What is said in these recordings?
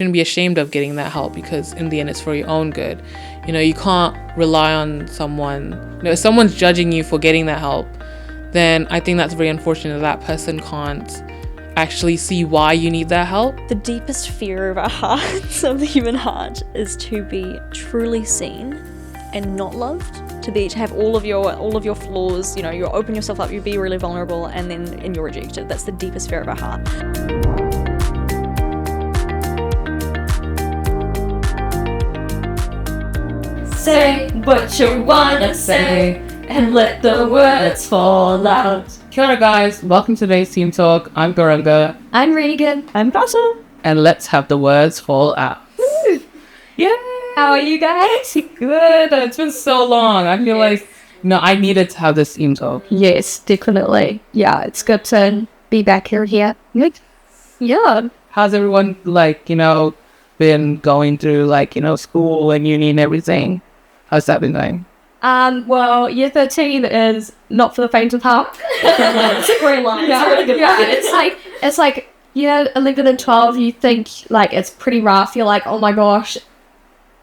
shouldn't be ashamed of getting that help, because in the end it's for your own good. You can't rely on someone. If someone's judging you for getting that help, then I think that's very unfortunate that person can't actually see why you need that help. The deepest fear of our hearts, of the human heart, is to be truly seen and not loved. To have all of your flaws, you open yourself up, you be really vulnerable, and you're rejected. That's the deepest fear of our heart. Say what you wanna say and let the words fall out. Kia ora guys, welcome to today's Team Talk. I'm Garunga. I'm Regan. I'm Russell. And let's have the words fall out. Yeah. How are you guys? Good. It's been so long. I feel like I needed to have this Team Talk. Yes, definitely. Yeah, it's good to be back here. Yeah. How's everyone been going through school and uni and everything? How's that been going? Well, year 13 is not for the faint of heart. It's a great line. Yeah, it's a really good line. It's like 11 and 12, you think it's pretty rough. You're like, oh my gosh,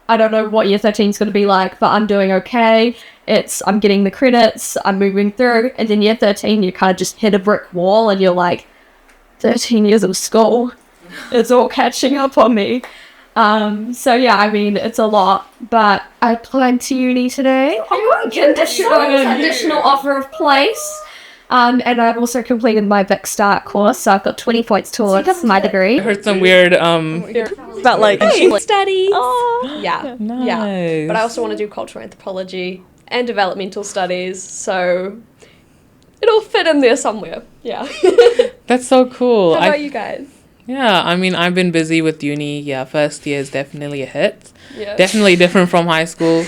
I don't know what year 13 is going to be like, but I'm doing okay. I'm getting the credits, I'm moving through. And then year 13, you kind of just hit a brick wall and you're like, 13 years of school, it's all catching up on me. So yeah, I mean, it's a lot, but I applied to uni today. Conditional offer of place. And I've also completed my Vic Start course, so I've got 20 points towards my degree. I heard some weird, about studies. Oh, nice. Yeah. But I also want to do cultural anthropology and developmental studies, so it'll fit in there somewhere. Yeah. That's so cool. How about you guys? Yeah, I mean, I've been busy with uni. Yeah, first year is definitely a hit. Yeah. Definitely different from high school.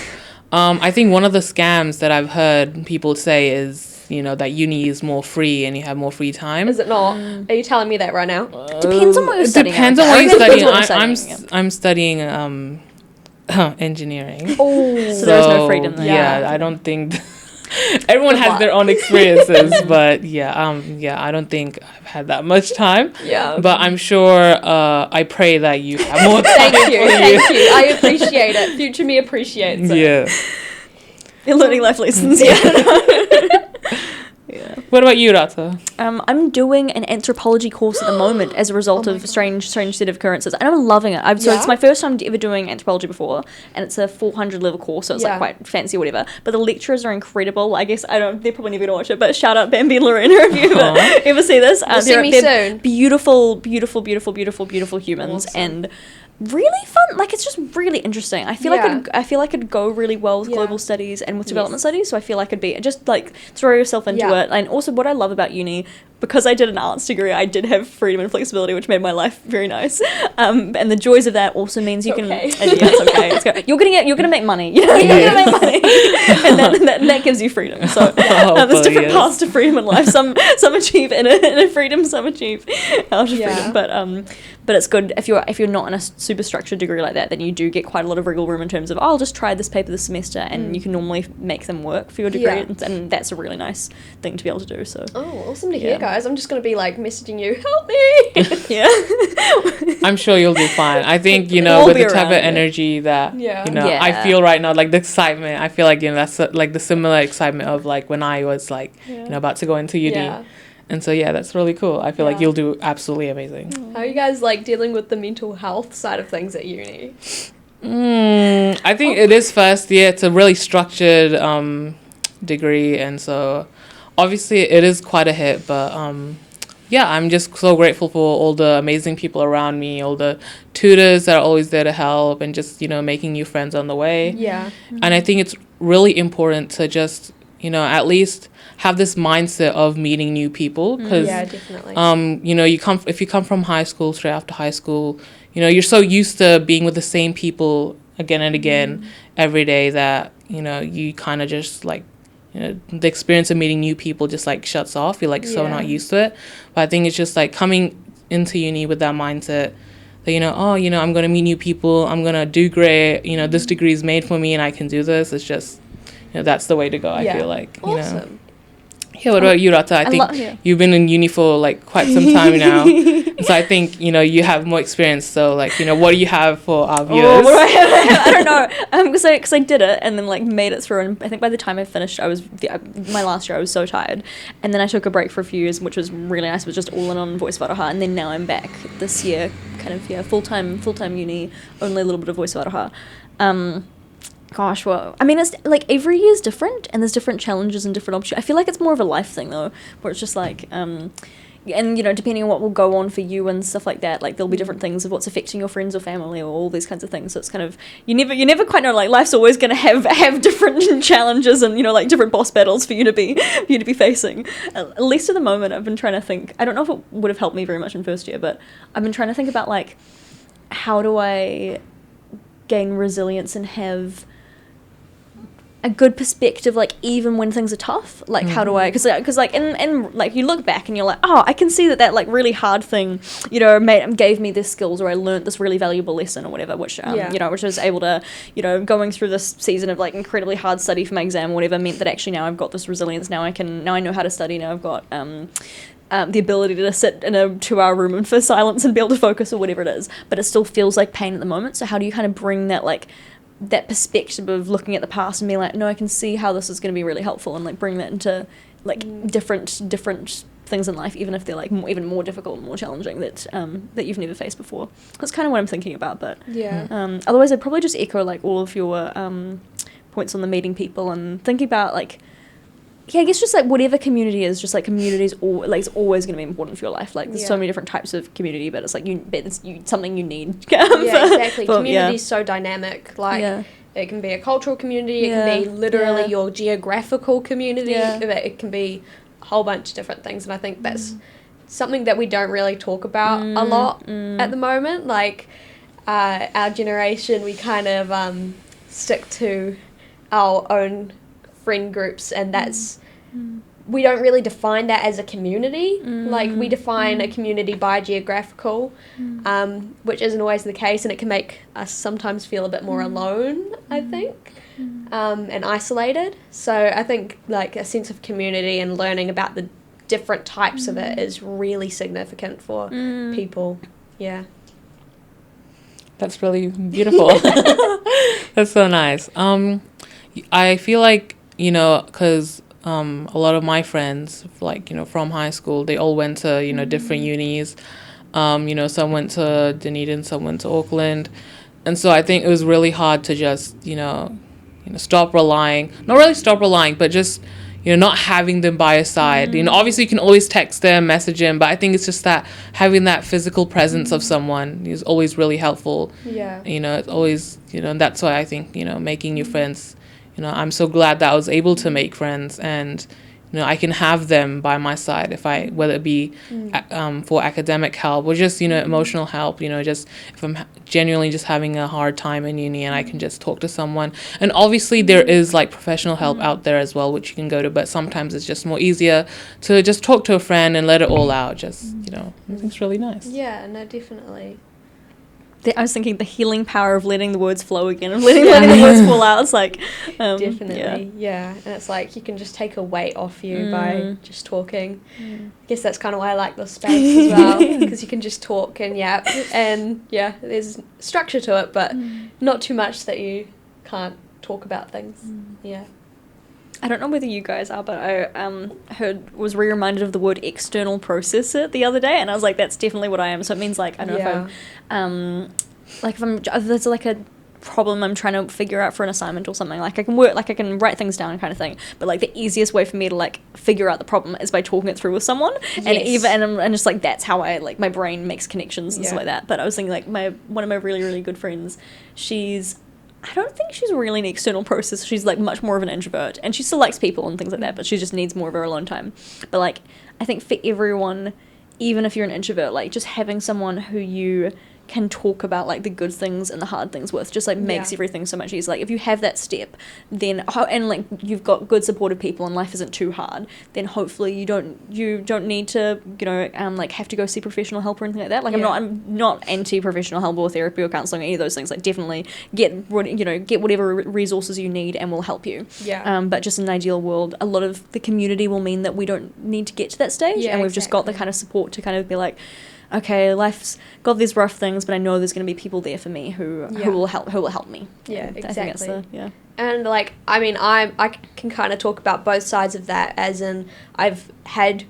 I think one of the scams that I've heard people say is, that uni is more free and you have more free time. Is it not? Are you telling me that right now? Depends on what you're studying. It depends on what you're studying. I'm studying engineering. Oh, so there's no freedom there. Yeah, I don't think... Everyone has their own experiences, but I don't think I've had that much time. Yeah. But I'm sure, I pray that you have more time. Thank you. I appreciate it. Future me appreciates it. Yeah. You're learning life lessons. Yeah. What about you, Rata? I'm doing an anthropology course at the moment as a result of a strange set of occurrences, and I'm loving it. So it's my first time ever doing anthropology before, and it's a 400 level course, so it's quite fancy or whatever. But the lecturers are incredible. I guess they're probably never gonna watch it, but shout out Bambi and Lorena if you ever see this. They're soon. Beautiful humans. Awesome. And really fun. It's just really interesting. I feel like it'd go really well with global studies and with development studies. So I feel like it'd be just throw yourself into it. And also, what I love about uni, because I did an arts degree, I did have freedom and flexibility, which made my life very nice. And the joys of that also means you can. It's okay. You're gonna make money. You're gonna make money, and that gives you freedom. So there's different paths to freedom in life. Some achieve inner freedom, some achieve outer freedom. But it's good if you're not in a super structured degree like that, then you do get quite a lot of wriggle room in terms of, I'll just try this paper this semester, and you can normally make them work for your degree, and that's a really nice thing to be able to do. So awesome to hear, guys. I'm just gonna be messaging you, help me. I'm sure you'll do fine. I think with the type of energy that I feel right now, the excitement. I feel like that's the similar excitement of when I was about to go into uni. Yeah. And so, that's really cool. I feel like you'll do absolutely amazing. How are you guys, dealing with the mental health side of things at uni? I think it is first year. It's a really structured degree. And so, obviously, it is quite a hit. But, I'm just so grateful for all the amazing people around me, all the tutors that are always there to help, and just, making new friends on the way. Yeah. And I think it's really important to just, at least have this mindset of meeting new people, because definitely. if you come from high school, straight after high school, you're so used to being with the same people again and again every day that you kind of just the experience of meeting new people just shuts off. You're so not used to it. But I think it's just coming into uni with that mindset that I'm going to meet new people, I'm going to do great, this degree is made for me and I can do this. It's just that's the way to go. I feel like awesome. Yeah, what about you, Rata? I think you've been in uni for quite some time now. So I think, you have more experience. So, like, what do you have for our viewers? Oh, what do I have? I don't know. Because I did it and then, like, made it through. And I think by the time I finished, my last year, I was so tired. And then I took a break for a few years, which was really nice. It was just all in on voiceofaroha. And then now I'm back this year, kind of, full-time uni, only a little bit of voiceofaroha. Gosh, well, I mean, it's like every year is different and there's different challenges and different opportunities. I feel like it's more of a life thing though, where it's just like, and depending on what will go on for you and stuff like that, like there'll be different things of what's affecting your friends or family or all these kinds of things. So it's kind of, you never quite know, like life's always going to have different challenges and, like different boss battles for you to be facing. At least at the moment, I've been trying to think, I don't know if it would have helped me very much in first year, but I've been trying to think about like, how do I gain resilience and have a good perspective, like even when things are tough, like how do I, because like and like you look back and you're like, oh, I can see that like really hard thing, gave me this skills, or I learned this really valuable lesson or whatever, which which I was able to, going through this season of like incredibly hard study for my exam or whatever meant that actually now I've got this resilience. Now I know how to study. Now I've got the ability to sit in a 2-hour room and for silence and be able to focus or whatever it is, but it still feels like pain at the moment. So how do you kind of bring that like that perspective of looking at the past and being like, no, I can see how this is going to be really helpful, and like bring that into like different things in life, even if they're like even more difficult and more challenging that you've never faced before. That's kind of what I'm thinking about. But otherwise I'd probably just echo like all of your points on the meeting people and thinking about like, I guess just like whatever community is, just like community is it's always going to be important for your life. Like there's so many different types of community, but it's like it's something you need. Exactly. Community is so dynamic. Like it can be a cultural community, it can be literally your geographical community. It can be a whole bunch of different things, and I think that's something that we don't really talk about a lot at the moment. Like our generation, we kind of stick to our own friend groups, and that's we don't really define that as a community. Like we define a community by geographical, which isn't always the case, and it can make us sometimes feel a bit more alone, I think, and isolated. So I think like a sense of community and learning about the different types of it is really significant for people. Yeah. That's really beautiful. That's so nice. I feel like, because a lot of my friends, like, from high school, they all went to, different unis. Some went to Dunedin, some went to Auckland. And so I think it was really hard to just, stop relying, not really stop relying, but just, not having them by your side. Obviously you can always text them, message them, but I think it's just that having that physical presence of someone is always really helpful. Yeah. It's always, and that's why I think, making new friends, I'm so glad that I was able to make friends, and I can have them by my side whether it be for academic help or just emotional help, just if I'm genuinely just having a hard time in uni, and I can just talk to someone. And obviously there is like professional help out there as well, which you can go to, but sometimes it's just more easier to just talk to a friend and let it all out. Just I think it's really nice. Yeah, no, definitely. I was thinking the healing power of letting the words flow again, and letting the words fall out. It's like definitely, yeah. And it's like you can just take a weight off you by just talking. I guess that's kind of why I like this space as well, because you can just talk and there's structure to it, but not too much that you can't talk about things. Yeah. I don't know whether you guys are, but I was reminded of the word external processor the other day, and I was like, that's definitely what I am. So it means like, I don't know if there's like a problem I'm trying to figure out for an assignment or something, like I can write things down kind of thing, but like the easiest way for me to like figure out the problem is by talking it through with someone. And just like that's how I like my brain makes connections and stuff like that. But I was thinking like one of my really, really good friends, I don't think she's really an external processor. She's like much more of an introvert, and she still likes people and things like that, but she just needs more of her alone time. But like I think for everyone, even if you're an introvert, like just having someone who you can talk about like the good things and the hard things with just like makes everything so much easier. Like if you have that step, then and like you've got good supportive people and life isn't too hard, then hopefully you don't need to like have to go see professional help or anything like that. Like I'm not anti professional help or therapy or counseling or any of those things. Like definitely get whatever resources you need and we'll help you. But just in an ideal world, a lot of the community will mean that we don't need to get to that stage, and we've just got the kind of support to kind of be like, okay, life's got these rough things, but I know there's going to be people there for me who will help me. Yeah, exactly. I think And like, I mean, I can kind of talk about both sides of that, as in I've had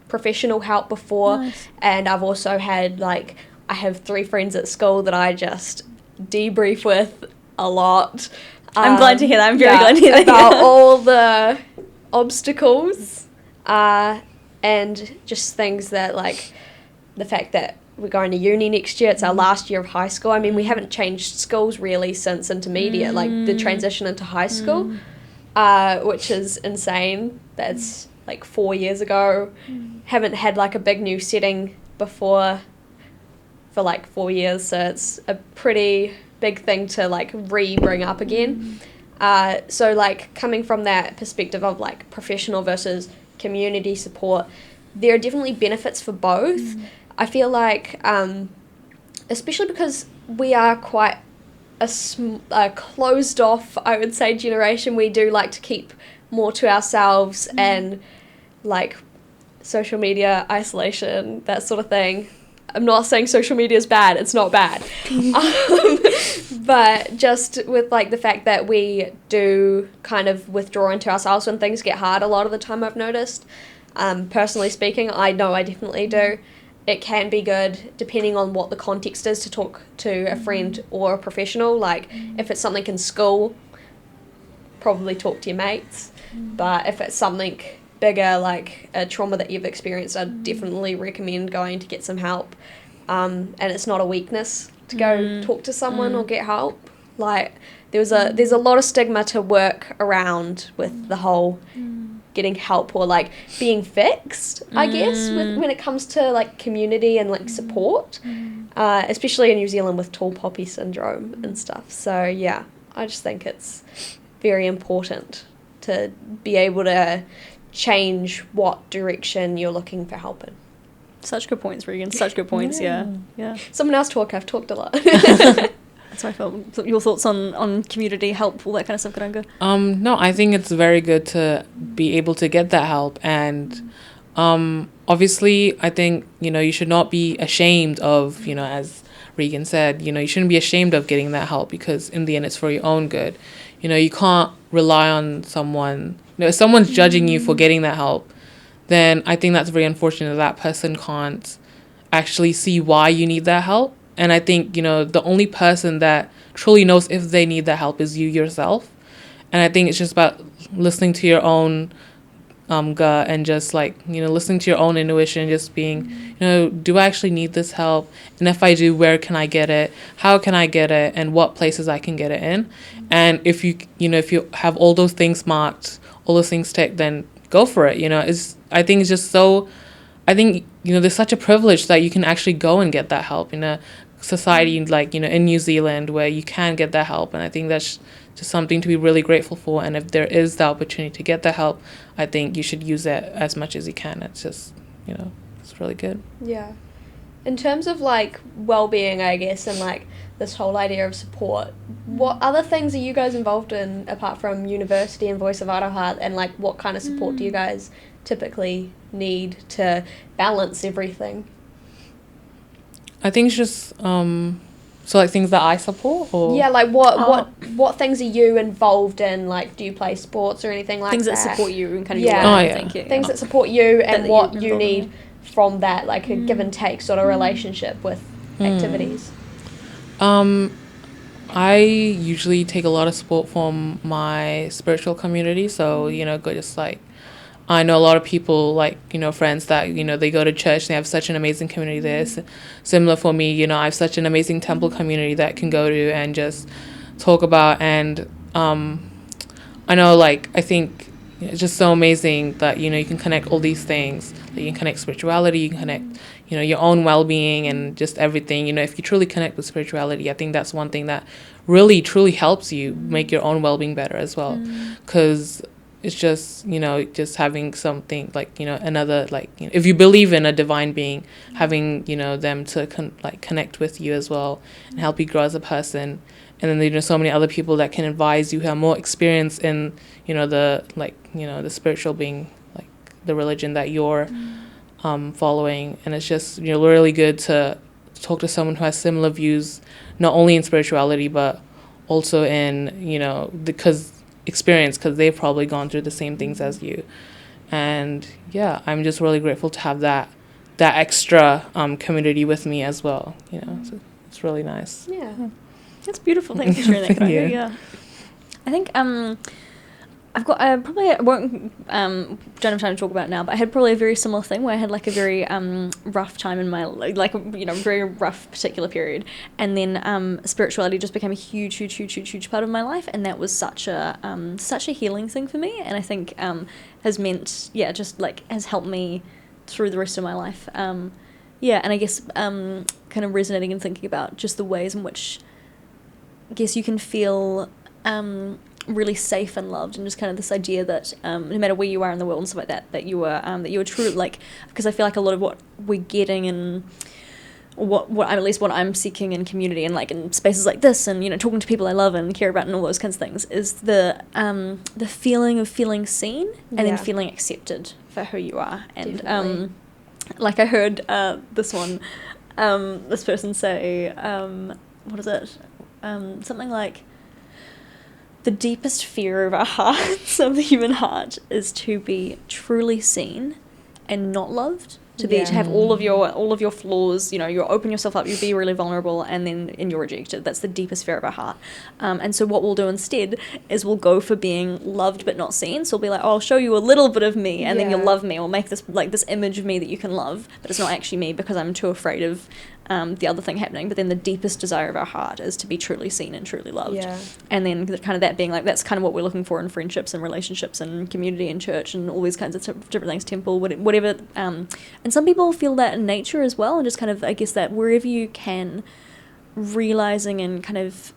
professional help before, nice. And I've also had, like, I have 3 friends at school that I just debrief with a lot. I'm glad to hear that. I'm very glad to hear that. About all the obstacles and just things that, like, the fact that we're going to uni next year, it's our last year of high school. I mean, we haven't changed schools really since intermediate, like the transition into high school, which is insane. That's like 4 years ago. Haven't had like a big new setting before for like 4 years, so it's a pretty big thing to like bring up again. So like coming from that perspective of like professional versus community support, there are definitely benefits for both. I feel like, especially because we are quite a closed off, I would say, generation, we do like to keep more to ourselves, and like social media, isolation, that sort of thing. I'm not saying social media is bad, it's not bad. But just with like the fact that we do kind of withdraw into ourselves when things get hard a lot of the time, I've noticed. Personally speaking, I know I definitely do. It can be good depending on what the context is to talk to a friend or a professional. Like if it's something in school, probably talk to your mates. But if it's something bigger, like a trauma that you've experienced, I'd definitely recommend going to get some help. And it's not a weakness to go talk to someone or get help. Like there's a lot of stigma to work around with the whole getting help or like being fixed, I guess, when it comes to like community and like support, especially in New Zealand with tall poppy syndrome and stuff. So yeah, I just think it's very important to be able to change what direction you're looking for help in. Such good points, Regan. Such good points. Yeah. Someone else talk. I've talked a lot. That's how I felt. Your thoughts on community help, all that kind of stuff, Karanga? No, I think it's very good to be able to get that help, and obviously I think, you should not be ashamed of, as Regan said, you shouldn't be ashamed of getting that help, because in the end it's for your own good. You can't rely on someone. If someone's judging you for getting that help, then I think that's very unfortunate that person can't actually see why you need that help. And I think, the only person that truly knows if they need that help is you yourself. And I think it's just about listening to your own gut and just like, listening to your own intuition, just being, do I actually need this help? And if I do, where can I get it? How can I get it? And what places I can get it in? And if you have all those things marked, all those things ticked, then go for it. I think it's just so, there's such a privilege that you can actually go and get that help in a society like, in New Zealand, where you can get that help. And I think that's just something to be really grateful for. And if there is the opportunity to get that help, I think you should use it as much as you can. It's just, it's really good. Yeah. In terms of like well-being, I guess, and like this whole idea of support, what other things are you guys involved in apart from university and voiceofaroha, and like what kind of support do you guys typically need to balance everything? I think it's just so like things that I support, or yeah, like what things are you involved in? Like, do you play sports or anything like things that? Things that support you and kind of things that support you and what you need from that, like a give and take sort of relationship with activities. I usually take a lot of support from my spiritual community. So just like, I know a lot of people, like, friends that, they go to church and they have such an amazing community there. Similar for me, I have such an amazing temple community that I can go to and just talk about. And I know, like, I think it's just so amazing that, you can connect all these things. Like, you can connect spirituality, you can connect, your own well-being and just everything. If you truly connect with spirituality, I think that's one thing that really, truly helps you make your own well-being better as well. Because it's just, just having something like, another, like, if you believe in a divine being, having, them to connect with you as well and help you grow as a person. And then there's so many other people that can advise you who have more experience in, the spiritual being, like the religion that you're following, and it's just, you know, really good to talk to someone who has similar views, not only in spirituality but also in, you know, because they've probably gone through the same things as you. And yeah, I'm just really grateful to have that extra community with me as well, you know. So it's really nice. Yeah, that's beautiful. Thanks for sharing that. Yeah. I think I won't don't have time to talk about it now, but I had probably a very similar thing where I had like a very rough time in my, like, you know, very rough particular period, and then spirituality just became a huge part of my life, and that was such a healing thing for me, and I think has meant, just like has helped me through the rest of my life. And I guess kind of resonating and thinking about just the ways in which I guess you can feel really safe and loved, and just kind of this idea that no matter where you are in the world and stuff like that you are true, like, because I feel like a lot of what we're getting and what I'm seeking in community and like in spaces like this, and, you know, talking to people I love and care about and all those kinds of things, is the feeling of feeling seen and then feeling accepted for who you are. And like I heard this person say, what is it, something like, the deepest fear of our hearts, of the human heart, is to be truly seen and not loved. To have all of your flaws, you know, you open yourself up, you be really vulnerable, and you're rejected. That's the deepest fear of our heart. And so what we'll do instead is we'll go for being loved but not seen. So we'll be like, oh, I'll show you a little bit of me, and then you'll love me, or make this image of me that you can love, but it's not actually me because I'm too afraid of the other thing happening. But then the deepest desire of our heart is to be truly seen and truly loved. Yeah. And then kind of that being like, that's kind of what we're looking for in friendships and relationships and community and church and all these kinds of different things, temple, whatever. And some people feel that in nature as well, and just kind of, I guess, that wherever you can, realizing that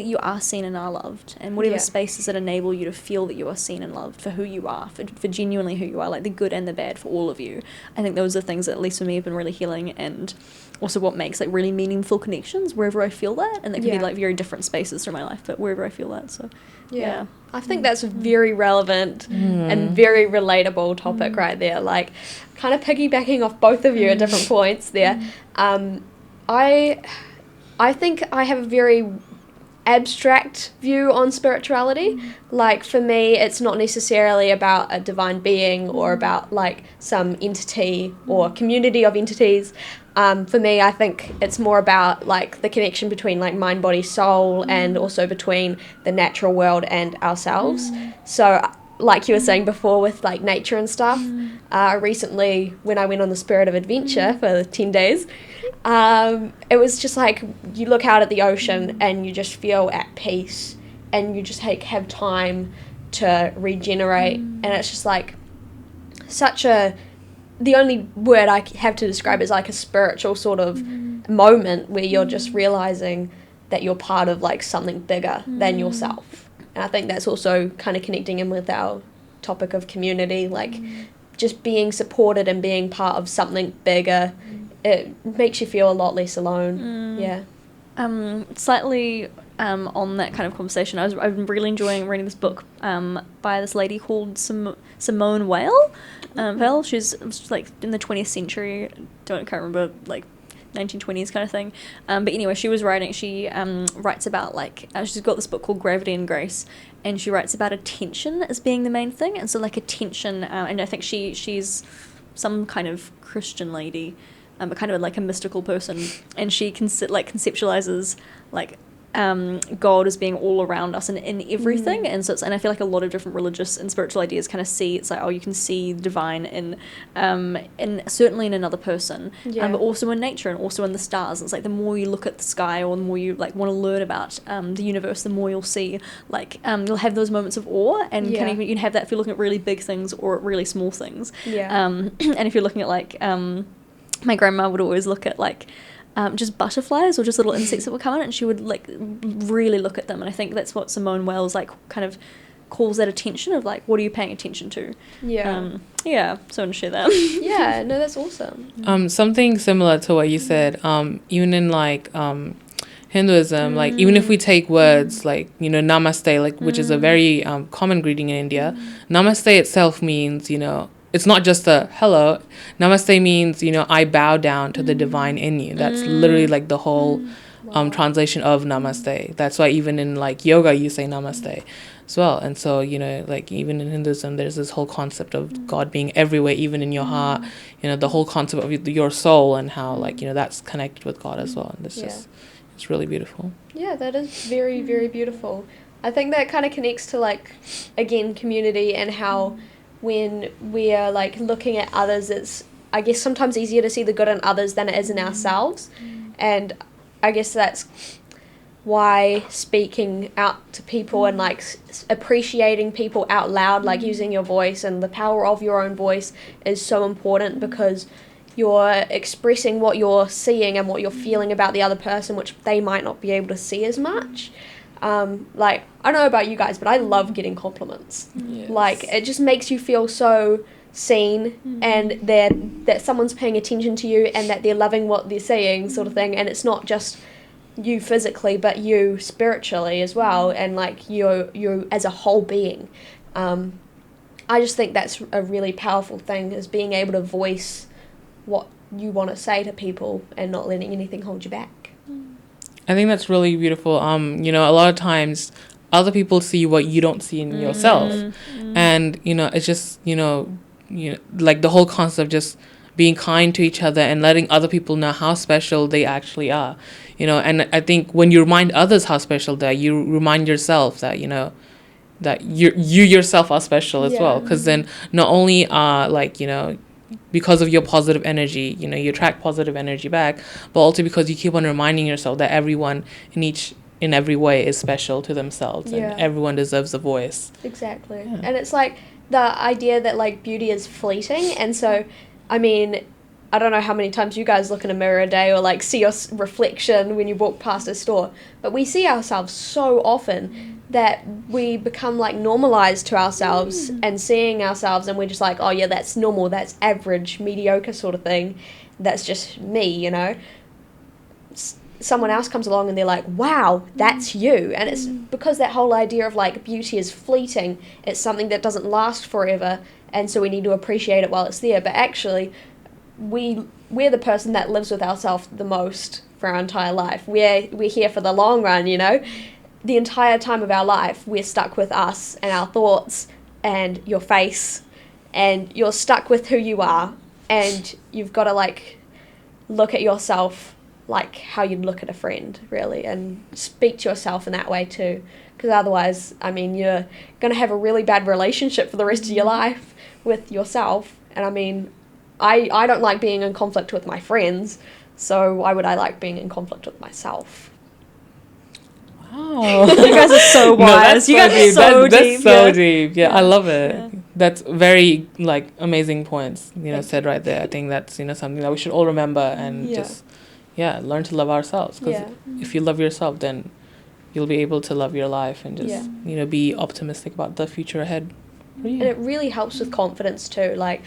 you are seen and are loved, and whatever spaces that enable you to feel that you are seen and loved for who you are, for genuinely who you are, like the good and the bad for all of you. I think those are things that, at least for me, have been really healing, and also what makes like really meaningful connections wherever I feel that, and that can be like very different spaces through my life, but wherever I feel that. So yeah. I think that's a very relevant and very relatable topic right there, like kind of piggybacking off both of you at different points there. I think I have a very abstract view on spirituality. Like, for me, it's not necessarily about a divine being or about like some entity or community of entities. For me, I think it's more about like the connection between like mind, body, soul, and also between the natural world and ourselves. So like you were saying before with like nature and stuff, recently when I went on the Spirit of Adventure for 10 days, it was just like you look out at the ocean and you just feel at peace, and you just have time to regenerate, and it's just like the only word I have to describe is like a spiritual sort of moment where you're just realizing that you're part of like something bigger than yourself. And I think that's also kind of connecting in with our topic of community, like just being supported and being part of something bigger. It makes you feel a lot less alone. Slightly on that kind of conversation, I've been really enjoying reading this book by this lady called Simone Weil. She's like in the 20th century, can't remember, like 1920s kind of thing. But anyway, she writes about like, she's got this book called Gravity and Grace, and she writes about attention as being the main thing. And so like attention, and I think she's some kind of Christian lady, but kind of like a mystical person, and she conceptualizes like God as being all around us and in everything. And so and I feel like a lot of different religious and spiritual ideas kind of see, it's like, oh, you can see the divine in certainly in another person, but also in nature and also in the stars. It's like the more you look at the sky, or the more you like want to learn about the universe, the more you'll see like you'll have those moments of awe, and kind of you can have that if you're looking at really big things or at really small things. And if you're looking at like my grandma would always look at like just butterflies or just little insects that would come in, and she would like really look at them. And I think that's what Simone Wells like kind of calls that attention of like, what are you paying attention to? So I want to share that. No, that's awesome. Something similar to what you said, even in like Hinduism, like even if we take words like, you know, namaste, like which is a very common greeting in India, namaste itself means, you know, it's not just a hello. Namaste means, I bow down to the divine in you. That's literally like the whole translation of namaste. That's why even in like yoga you say namaste as well. And so, like even in Hinduism there's this whole concept of God being everywhere, even in your heart, the whole concept of your soul, and how like, that's connected with God as well. And it's really beautiful. Yeah, that is very, very beautiful. I think that kind of connects to like, again, community, and how when we are like looking at others, it's, I guess, sometimes easier to see the good in others than it is in ourselves. And I guess that's why speaking out to people and like appreciating people out loud, like using your voice and the power of your own voice is so important, because you're expressing what you're seeing and what you're feeling about the other person, which they might not be able to see as much. Like, I don't know about you guys, but I love getting compliments. Yes. Like, it just makes you feel so seen, and that someone's paying attention to you, and that they're loving what they're saying, sort of thing. And it's not just you physically, but you spiritually as well, and like you as a whole being. I just think that's a really powerful thing, is being able to voice what you want to say to people and not letting anything hold you back. I think that's really beautiful. A lot of times other people see what you don't see in yourself. And, it's just, like the whole concept of just being kind to each other and letting other people know how special they actually are. And I think when you remind others how special they are, you remind yourself that, that you yourself are special as well. Because then not only are like, because of your positive energy, you attract positive energy back, but also because you keep on reminding yourself that everyone in every way is special to themselves, and everyone deserves a voice. Exactly. Yeah. And it's like the idea that like beauty is fleeting, and so, I mean, I don't know how many times you guys look in a mirror a day or like see your reflection when you walk past a store, but we see ourselves so often that we become like normalized to ourselves and seeing ourselves, and we're just like, oh yeah, that's normal, that's average, mediocre sort of thing, that's just me, Someone else comes along and they're like, wow, that's you. And it's because that whole idea of like beauty is fleeting, it's something that doesn't last forever, and so we need to appreciate it while it's there. But actually we're the person that lives with ourselves the most for our entire life. We're here for the long run, The entire time of our life, we're stuck with us and our thoughts and your face, and you're stuck with who you are, and you've got to like look at yourself like how you'd look at a friend, really, and speak to yourself in that way too, because otherwise, I mean, you're going to have a really bad relationship for the rest of your life with yourself. And I mean, I don't like being in conflict with my friends, so why would I like being in conflict with myself? Wow. You guys are so wise. You guys are so deep. That's so deep. Yeah, I love it. Yeah. That's very like amazing points, said right there. I think that's, something that we should all remember, and just learn to love ourselves, because if you love yourself, then you'll be able to love your life and just be optimistic about the future ahead. And it really helps with confidence too. Like,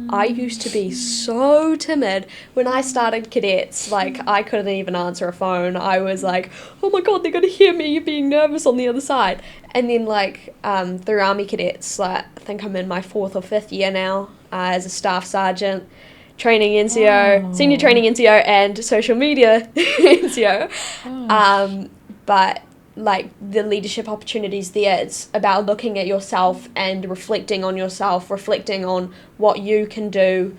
I used to be so timid when I started cadets. Like, I couldn't even answer a phone. I was like, oh my god, they're gonna hear me being nervous on the other side. And then like through army cadets, like, I think I'm in my 4th or 5th year now as a staff sergeant, training NCO, senior training NCO, and social media NCO. But like the leadership opportunities there, it's about looking at yourself and reflecting on yourself, reflecting on what you can do,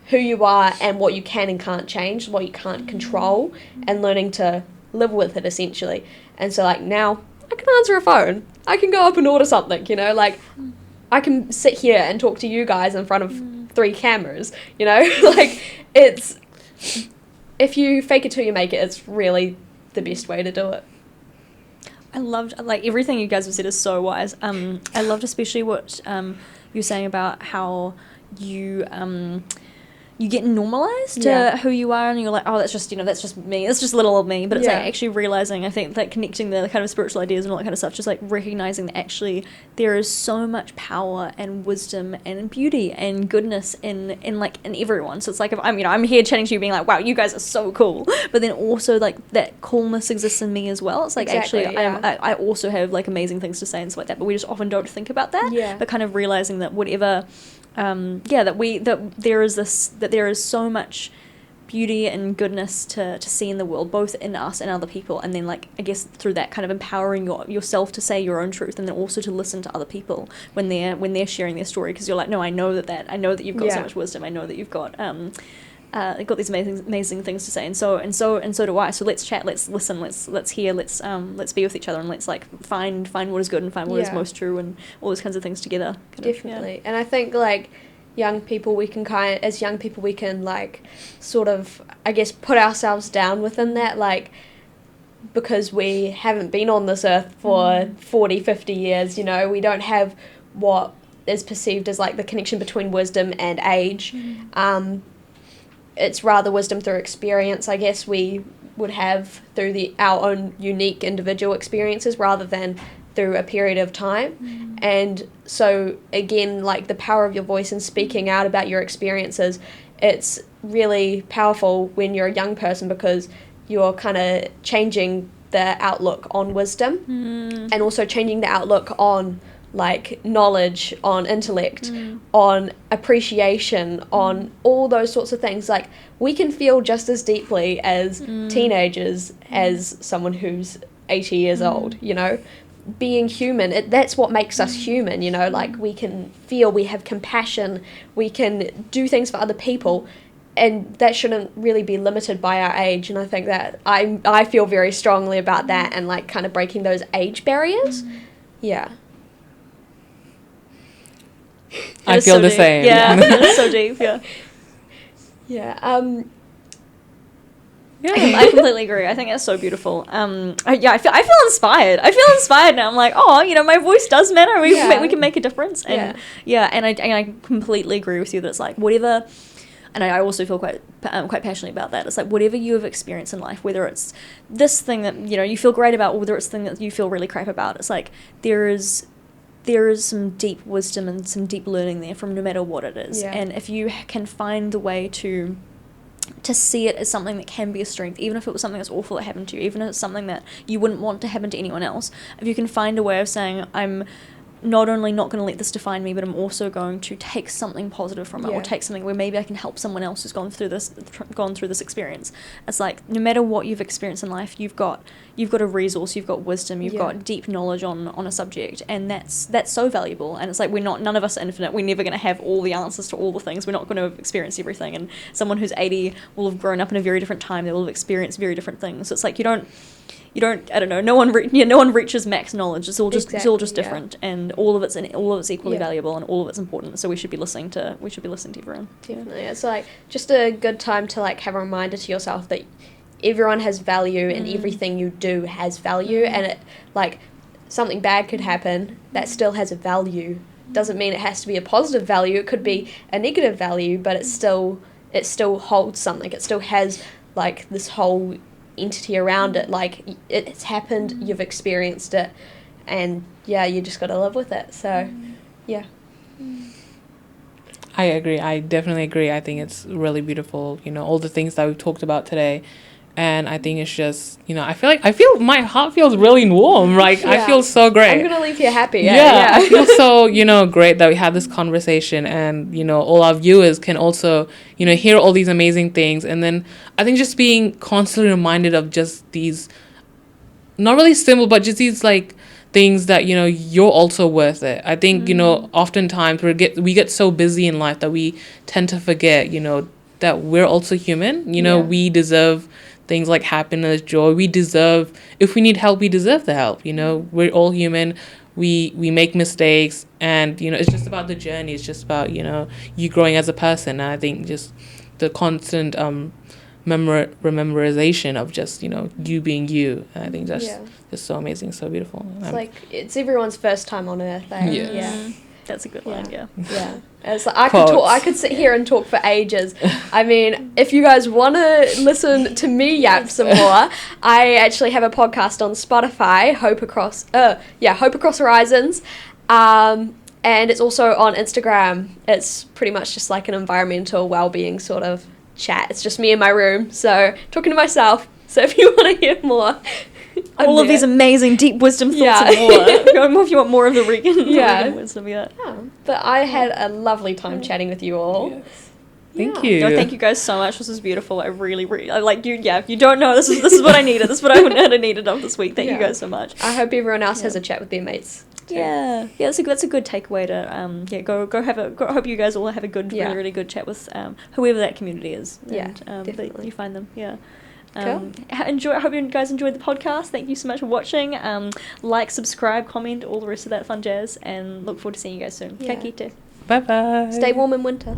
who you are, and what you can and can't change, what you can't control, and learning to live with it, essentially. And so like now I can answer a phone, I can go up and order something, like I can sit here and talk to you guys in front of 3 cameras, like it's, if you fake it till you make it, it's really the best way to do it. I loved, like, everything you guys have said is so wise. I loved especially what you were saying about how you get normalized to who you are, and you're like, oh, that's just me, it's just little old me. But it's like actually realizing, I think, like connecting the kind of spiritual ideas and all that kind of stuff, just like recognizing that actually there is so much power and wisdom and beauty and goodness in everyone. So it's like, if I'm here chatting to you being like, wow, you guys are so cool, but then also like that coolness exists in me as well. It's like, exactly, actually I also have like amazing things to say and stuff like that, but we just often don't think about that. But kind of realizing that whatever that there is so much beauty and goodness to see in the world, both in us and other people, and then like I guess through that kind of empowering yourself to say your own truth, and then also to listen to other people when they're sharing their story, because you're like, no, I know that you've got so much wisdom, I know that you've got got these amazing things to say, and so do I. So let's chat, let's listen, let's hear, let's be with each other, and let's like find what is good and find what is most true, and all those kinds of things together. Definitely. And I think like young people, we can like sort of, I guess, put ourselves down within that, like, because we haven't been on this earth for 40, 50 years, you know, we don't have what is perceived as like the connection between wisdom and age. It's rather wisdom through experience, I guess, we would have through our own unique individual experiences rather than through a period of time. And so again, like the power of your voice and speaking out about your experiences, it's really powerful when you're a young person, because you're kind of changing the outlook on wisdom and also changing the outlook on like knowledge, on intellect, on appreciation, on all those sorts of things. Like we can feel just as deeply as teenagers as someone who's 80 years old, you know. Being human, that's what makes us human, you know, like we can feel, we have compassion, we can do things for other people, and that shouldn't really be limited by our age. And I think that I feel very strongly about that, and like kind of breaking those age barriers. I feel the same. It's so deep. I completely agree. I think that's so beautiful. I feel inspired. I feel inspired now. I'm like, oh, you know, my voice does matter. We can make a difference. And and I completely agree with you that it's like whatever. And I also feel quite passionate about that. It's like whatever you have experienced in life, whether it's this thing that you know you feel great about, or whether it's the thing that you feel really crap about. It's like there is some deep wisdom and some deep learning there from no matter what it is. And if you can find the way to see it as something that can be a strength, even if it was something that's awful that happened to you, even if it's something that you wouldn't want to happen to anyone else, if you can find a way of saying, I'm not only not going to let this define me, but I'm also going to take something positive from it, or take something where maybe I can help someone else who's gone through this experience. It's like no matter what you've experienced in life, you've got a resource, you've got wisdom, you've got deep knowledge on a subject, and that's so valuable. And it's like none of us are infinite. We're never going to have all the answers to all the things. We're not going to have experienced everything. And someone who's 80 will have grown up in a very different time. They will have experienced very different things. So it's like you don't I don't know, no one reaches max knowledge. It's all just different, and all of it's equally valuable, and all of it's important. So we should be listening to everyone. Definitely. It's like just a good time to like have a reminder to yourself that everyone has value, and everything you do has value, and it like something bad could happen that still has a value. Doesn't mean it has to be a positive value. It could be a negative value, but it still holds something. It still has like this whole entity around it. Like it's happened, you've experienced it, and you just got to live with it. So I agree. I definitely agree. I think it's really beautiful, you know, all the things that we've talked about today. And I think it's just, you know, I feel my heart feels really warm. Like, I feel so great. I'm going to leave here happy. Yeah. I feel so, you know, great that we had this conversation, and, you know, all our viewers can also, you know, hear all these amazing things. And then I think just being constantly reminded of just these, not really simple, but just these, like, things that, you know, you're also worth it. I think, you know, oftentimes we get so busy in life that we tend to forget, you know, that we're also human. You know, we deserve things like happiness, joy. We deserve, if we need help, we deserve the help. You know, we're all human. We make mistakes, and, you know, it's just about the journey. It's just about, you know, you growing as a person. And I think just the constant memorization of just, you know, you being you. And I think that's just so amazing, so beautiful. It's like, it's everyone's first time on earth. That's a good line. Yeah. It's like I could sit here and talk for ages. I mean, if you guys want to listen to me yap some more, I actually have a podcast on Spotify, Hope Across Horizons, and it's also on Instagram. It's pretty much just like an environmental well-being sort of chat. It's just me in my room, so talking to myself. So if you want to hear more, all of these amazing deep wisdom thoughts and more. If you want more of the Regan wisdom, But I had a lovely time chatting with you all. Yes. Thank you. No, thank you guys so much. This was beautiful. I really I like you. Yeah, you don't know. This is what I needed. This is what I needed of this week. Thank you guys so much. I hope everyone else has a chat with their mates too. Yeah. That's a good takeaway to go have a. I hope you guys all have a good, really good chat with whoever that community is. And, definitely. you find them. Yeah. Cool. I hope you guys enjoyed the podcast. Thank you so much for watching. Like, subscribe, comment, all the rest of that fun jazz, and look forward to seeing you guys soon. Ka kite. Bye bye. Stay warm in winter.